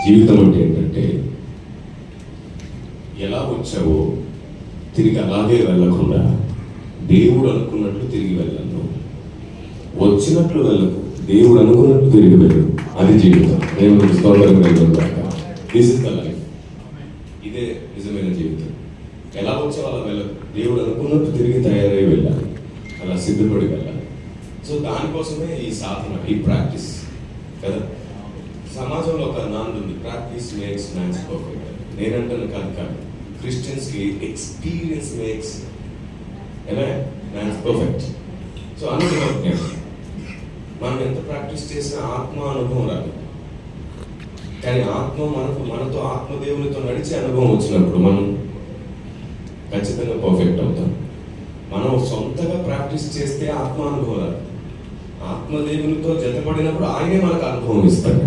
జీవితం అంటే ఏంటంటే ఎలా వచ్చావో తిరిగి అలాగే వెళ్ళకుండా దేవుడు అనుకున్నట్లు తిరిగి వెళ్ళను, వచ్చినట్లు వెళ్ళకు, దేవుడు అనుకున్నట్లు తిరిగి వెళ్ళు. అది జీవితం. దేవుడు స్తోత్రం కలుగును. This is the life. ఇదే నిజమైన జీవితం. ఎలా వచ్చావో అలా వెళ్ళకు, దేవుడు అనుకున్నట్టు తిరిగి తయారై వెళ్ళాలి, అలా సిద్ధపడి వెళ్ళాలి. సో దానికోసమే ఈ సాధన, ఈ ప్రాక్టీస్ కదా. సమాజంలో ఒక నాంది ఉంది, ప్రాక్టీస్ మేక్స్ మ్యాన్స్ పర్ఫెక్ట్. నేనంటాను కాదు, క్రిస్టియన్స్కి experience makes man's perfect. So అనుభవం, మనం ఎంత ప్రాక్టీస్ చేసినా ఆత్మ అనుభవం రాదు. కానీ ఆత్మ మనతో ఆత్మదేవునితో నడిచే అనుభవం వచ్చినప్పుడు మనం ఖచ్చితంగా పర్ఫెక్ట్ అవుతాం. మనం సొంతగా ప్రాక్టీస్ చేస్తే ఆత్మ అనుభవం రాదు. ఆత్మదేవునితో జతపడినప్పుడు ఆయనే మనకు అనుభవం ఇస్తాడు.